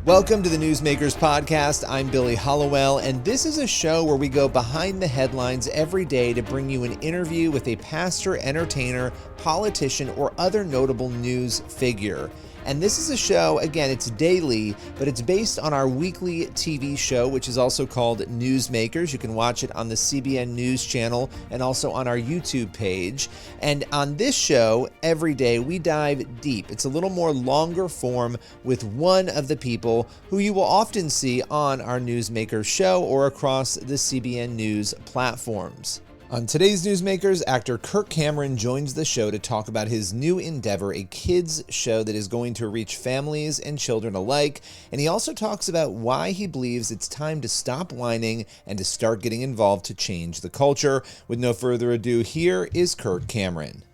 Welcome to the Newsmakers Podcast. I'm Billy Hollowell, and this is a show where we go behind the headlines every day to bring you an interview with a pastor, entertainer, politician, or other notable news figure. And this is a show, again, it's daily, but it's based on our weekly TV show, which is also called Newsmakers. You can watch it on the CBN News channel and also on our YouTube page. And on this show, every day, we dive deep. It's a little more longer form with one of the people who you will often see on our Newsmakers show or across the CBN News platforms. On today's Newsmakers, actor Kirk Cameron joins the show to talk about his new endeavor, a kids show that is going to reach families and children alike. And he also talks about why he believes it's time to stop whining and to start getting involved to change the culture. With no further ado, here is Kirk Cameron.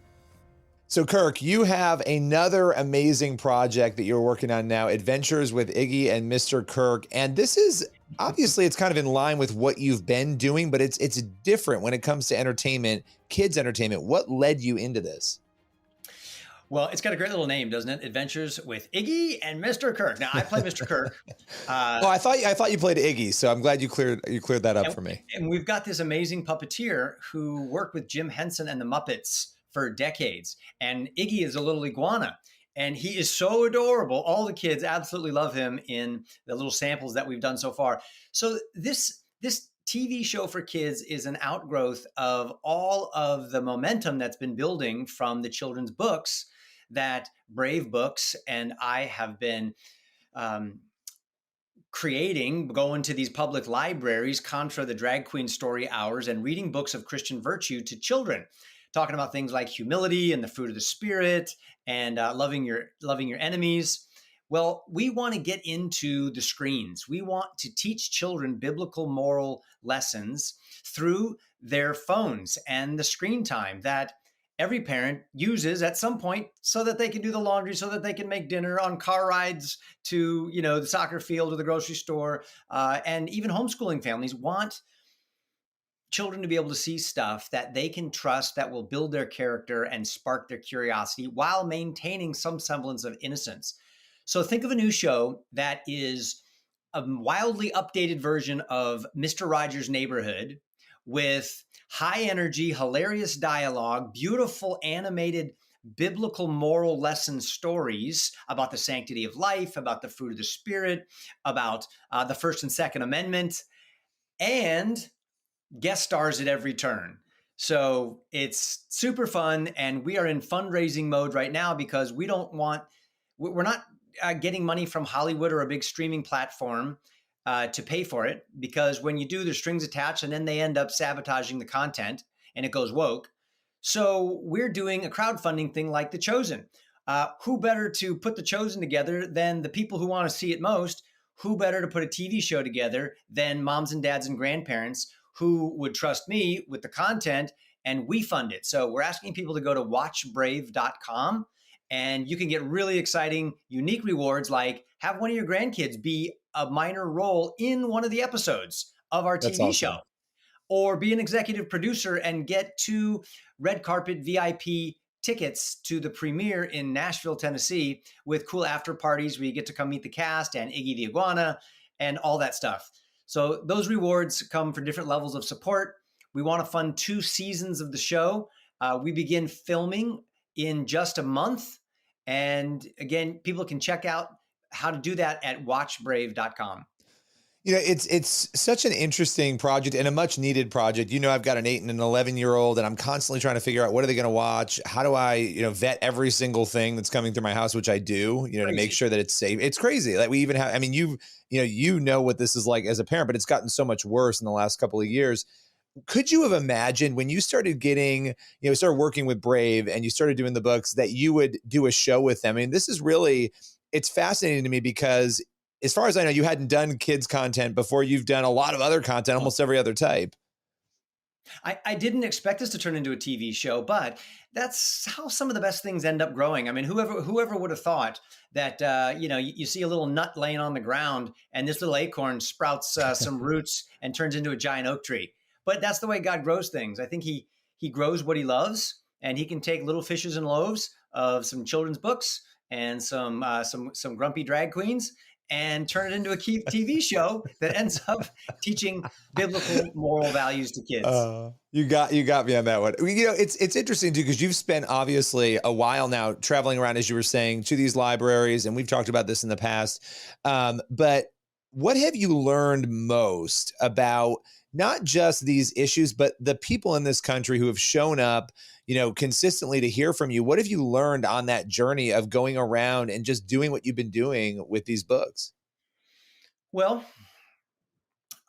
So Kirk, you have another amazing project that you're working on now, Adventures with Iggy and Mr. Kirk. And this is, obviously, it's kind of in line with what you've been doing, but it's different when it comes to entertainment, kids entertainment. What led you into this? Well, it's got a great little name, doesn't it? Adventures with Iggy and Mr. Kirk. Now, I play Mr. Kirk. Well, I thought you played Iggy, so I'm glad you cleared that up for me. And we've got this amazing puppeteer who worked with Jim Henson and the Muppets for decades. And Iggy is a little iguana. And he is so adorable. All the kids absolutely love him in the little samples that we've done so far. So this TV show for kids is an outgrowth of all of the momentum that's been building from the children's books that Brave Books and I have been creating, going to these public libraries, contra the drag queen story hours, and reading books of Christian virtue to children, talking about things like humility and the fruit of the Spirit and loving your enemies. Well, we want to get into the screens. We want to teach children biblical moral lessons through their phones and the screen time that every parent uses at some point so that they can do the laundry, so that they can make dinner, on car rides to, the soccer field or the grocery store. And even homeschooling families want children to be able to see stuff that they can trust, that will build their character and spark their curiosity while maintaining some semblance of innocence. So think of a new show that is a wildly updated version of Mr. Rogers' Neighborhood with high energy, hilarious dialogue, beautiful animated biblical moral lesson stories about the sanctity of life, about the fruit of the Spirit, about the First and Second Amendment, and guest stars at every turn. So it's super fun. And we are in fundraising mode right now because we're not getting money from Hollywood or a big streaming platform to pay for it, because when you do, there's strings attached and then they end up sabotaging the content and it goes woke. So we're doing a crowdfunding thing like The Chosen. Who better to put The Chosen together than the people who want to see it most? Who better to put a TV show together than moms and dads and grandparents who would trust me with the content, and we fund it. So we're asking people to go to watchbrave.com, and you can get really exciting, unique rewards like have one of your grandkids be a minor role in one of the episodes of our TV show, or be an executive producer and get 2 red carpet VIP tickets to the premiere in Nashville, Tennessee, with cool after parties where you get to come meet the cast and Iggy the Iguana and all that stuff. So those rewards come for different levels of support. We want to fund 2 seasons of the show. We begin filming in just a month. And again, people can check out how to do that at watchbrave.com. It's such an interesting project and a much needed project. I've got an 8 and an 11-year-old, and I'm constantly trying to figure out what are they going to watch? How do I, vet every single thing that's coming through my house, which I do, to make sure that it's safe. It's crazy. Like we even have, you know what this is like as a parent, but it's gotten so much worse in the last couple of years. Could you have imagined when you started getting, started working with Brave and you started doing the books that you would do a show with them? I mean, this is really, it's fascinating to me because as far as I know, you hadn't done kids content before. You've done a lot of other content, almost every other type. I didn't expect this to turn into a TV show, but that's how some of the best things end up growing. I mean, whoever would have thought that, you see a little nut laying on the ground and this little acorn sprouts some roots and turns into a giant oak tree. But that's the way God grows things. I think he grows what he loves, and he can take little fishes and loaves of some children's books and some grumpy drag queens and turn it into a TV show that ends up teaching biblical moral values to kids. You got me on that one. It's interesting too, because you've spent obviously a while now traveling around, as you were saying, to these libraries, and we've talked about this in the past. But what have you learned most about not just these issues, but the people in this country who have shown up, consistently to hear from you? What have you learned on that journey of going around and just doing what you've been doing with these books? Well,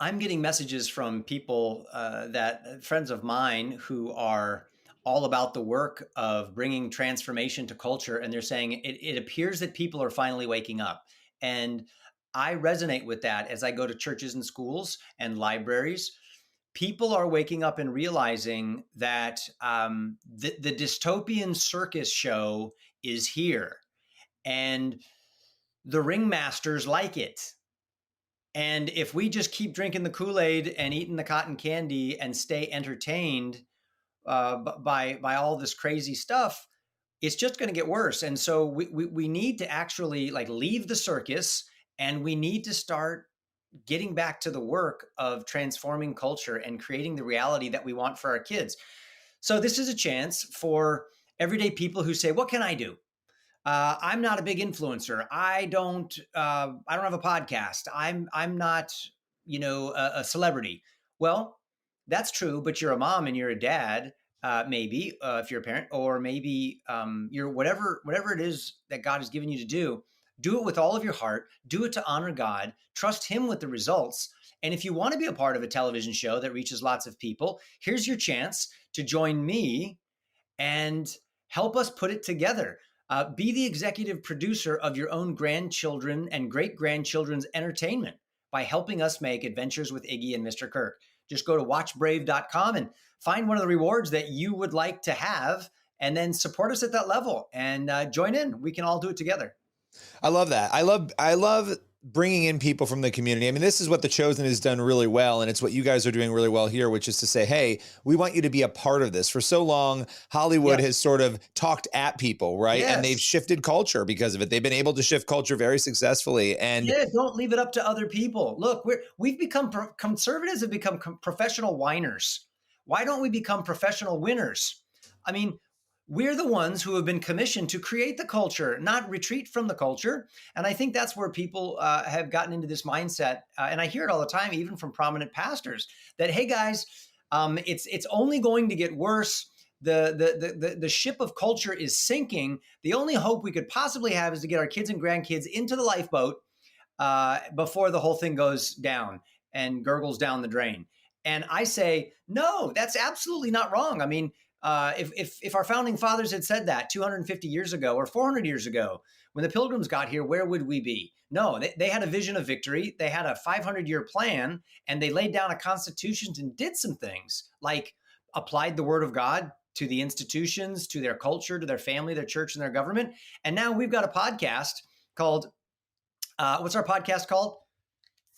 I'm getting messages from people that friends of mine who are all about the work of bringing transformation to culture. And they're saying it appears that people are finally waking up. And I resonate with that as I go to churches and schools and libraries. People are waking up and realizing that the dystopian circus show is here. And the ringmasters like it. And if we just keep drinking the Kool-Aid and eating the cotton candy and stay entertained by all this crazy stuff, it's just going to get worse. And so we need to actually like leave the circus, and we need to start getting back to the work of transforming culture and creating the reality that we want for our kids. So this is a chance for everyday people who say, what can I do? I'm not a big influencer. I don't have a podcast. I'm not, a celebrity. Well, that's true, but you're a mom and you're a dad, maybe if you're a parent, or maybe you're whatever it is that God has given you to do. Do it with all of your heart. Do it to honor God. Trust Him with the results. And if you want to be a part of a television show that reaches lots of people, here's your chance to join me and help us put it together. Be the executive producer of your own grandchildren and great-grandchildren's entertainment by helping us make Adventures with Iggy and Mr. Kirk. Just go to watchbrave.com and find one of the rewards that you would like to have, and then support us at that level and join in. We can all do it together. I love that. I love bringing in people from the community. I mean, this is what The Chosen has done really well, and it's what you guys are doing really well here, which is to say, hey, we want you to be a part of this. For so long, Hollywood has sort of talked at people, right? Yes. And they've shifted culture because of it. They've been able to shift culture very successfully. And don't leave it up to other people. Look, we've become conservatives have become professional whiners. Why don't we become professional winners? I mean, we're the ones who have been commissioned to create the culture, not retreat from the culture. And I think that's where people have gotten into this mindset. And I hear it all the time, even from prominent pastors, that, hey, guys, it's only going to get worse. The ship of culture is sinking. The only hope we could possibly have is to get our kids and grandkids into the lifeboat before the whole thing goes down and gurgles down the drain. And I say, no, that's absolutely not wrong. I mean, if our founding fathers had said that 250 years ago or 400 years ago, when the Pilgrims got here, where would we be? No, they had a vision of victory. They had a 500-year plan, and they laid down a constitution and did some things like applied the word of God to the institutions, to their culture, to their family, their church, and their government. And now we've got a podcast called, what's our podcast called?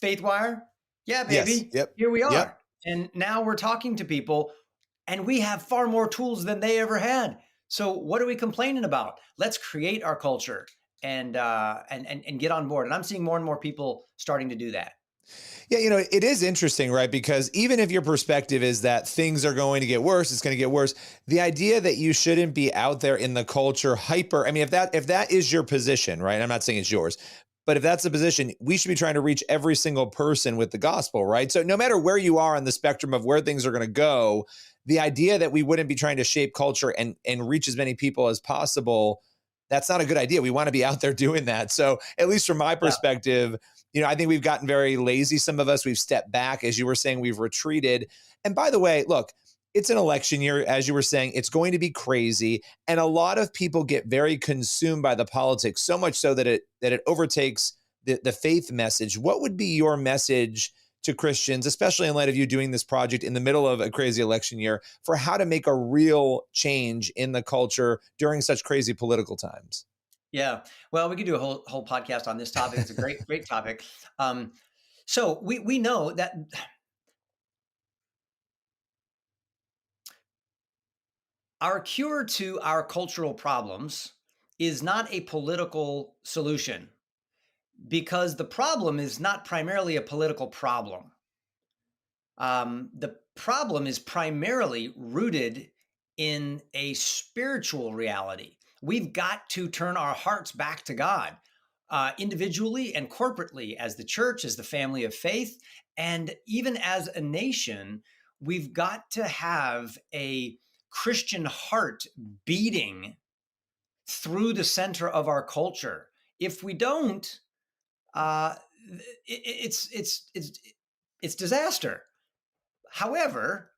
Faithwire? Yeah, baby. Yes. Yep. Here we are. Yep. And now we're talking to people, and we have far more tools than they ever had. So what are we complaining about? Let's create our culture and get on board. And I'm seeing more and more people starting to do that. Yeah, it is interesting, right? Because even if your perspective is that things are going to get worse, it's going to get worse. The idea that you shouldn't be out there in the culture hyper. I mean, if that is your position, right? I'm not saying it's yours, but if that's the position, we should be trying to reach every single person with the gospel, right? So no matter where you are on the spectrum of where things are going to go, the idea that we wouldn't be trying to shape culture and reach as many people as possible, that's not a good idea. We want to be out there doing that. So at least from my perspective, I think we've gotten very lazy. Some of us, we've stepped back. As you were saying, we've retreated. And by the way, look, it's an election year. As you were saying, it's going to be crazy. And a lot of people get very consumed by the politics, so much so that it overtakes the faith message. What would be your message to Christians, especially in light of you doing this project in the middle of a crazy election year, for how to make a real change in the culture during such crazy political times? Yeah, well, we could do a whole podcast on this topic. It's a great topic. So we know that our cure to our cultural problems is not a political solution. because the problem is not primarily a political problem. The problem is primarily rooted in a spiritual reality. We've got to turn our hearts back to God, individually and corporately, as the church, as the family of faith, and even as a nation. We've got to have a Christian heart beating through the center of our culture. If we don't, it's disaster. However,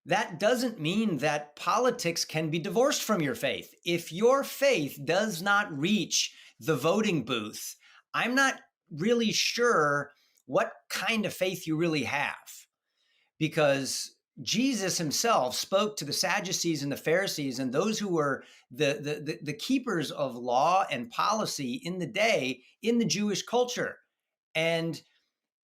that doesn't mean that politics can be divorced from your faith. If your faith does not reach the voting booth, I'm not really sure what kind of faith you really have, because Jesus himself spoke to the Sadducees and the Pharisees and those who were the keepers of law and policy in the day in the Jewish culture. And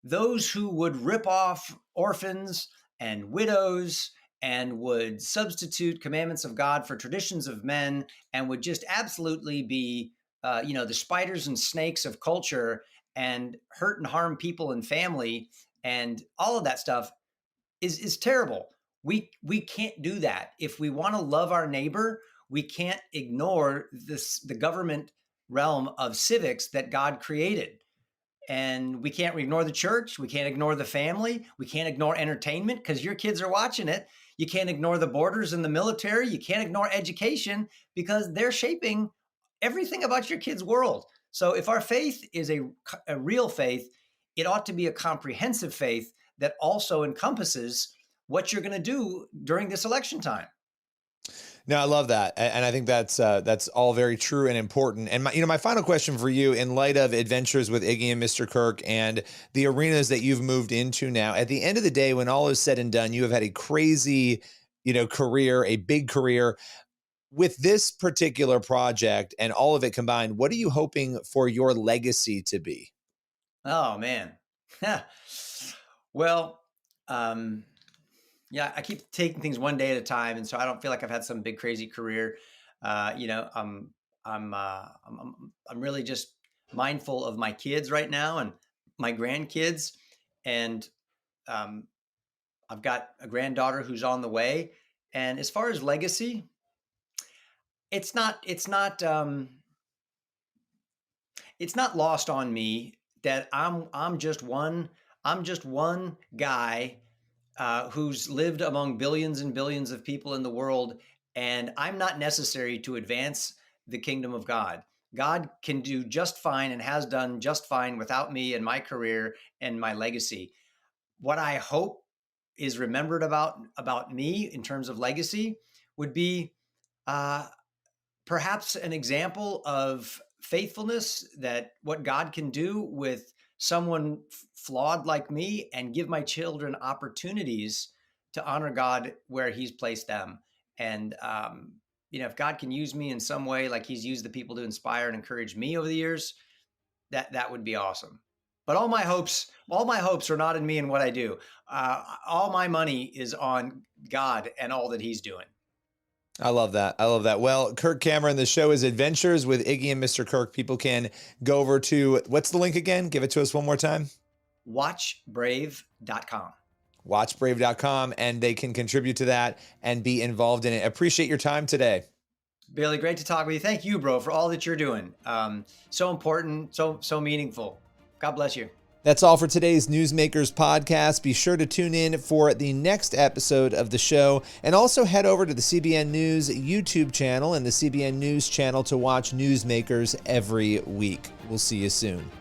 those who would rip off orphans and widows and would substitute commandments of God for traditions of men and would just absolutely be, the spiders and snakes of culture and hurt and harm people and family and all of that stuff is terrible. We can't do that. If we want to love our neighbor, we can't ignore the government realm of civics that God created. And we can't ignore the church. We can't ignore the family. We can't ignore entertainment because your kids are watching it. You can't ignore the borders and the military. You can't ignore education because they're shaping everything about your kids' world. So if our faith is a real faith, it ought to be a comprehensive faith that also encompasses what you're going to do during this election time. No, I love that. And I think that's all very true and important. And my final question for you, in light of Adventures with Iggy and Mr. Kirk and the arenas that you've moved into now, at the end of the day, when all is said and done, you have had a crazy, career, a big career. With this particular project and all of it combined, what are you hoping for your legacy to be? Oh, man. Well, yeah, I keep taking things one day at a time, and so I don't feel like I've had some big crazy career. I'm really just mindful of my kids right now and my grandkids, and I've got a granddaughter who's on the way. And as far as legacy, it's not lost on me that I'm just one guy who's lived among billions and billions of people in the world, and I'm not necessary to advance the kingdom of God. God can do just fine and has done just fine without me and my career and my legacy. What I hope is remembered about me in terms of legacy would be perhaps an example of faithfulness, that what God can do with someone flawed like me, and give my children opportunities to honor God where he's placed them. And, if God can use me in some way, like he's used the people to inspire and encourage me over the years, that would be awesome. But all my hopes are not in me and what I do. All my money is on God and all that he's doing. I love that. Well, Kirk Cameron, the show is Adventures with Iggy and Mr. Kirk. People can go over to, what's the link again? Give it to us one more time. Watchbrave.com. Watchbrave.com, and they can contribute to that and be involved in it. Appreciate your time today. Billy, great to talk with you. Thank you, bro, for all that you're doing. So important, so meaningful. God bless you. That's all for today's Newsmakers podcast. Be sure to tune in for the next episode of the show, and also head over to the CBN News YouTube channel and the CBN News channel to watch Newsmakers every week. We'll see you soon.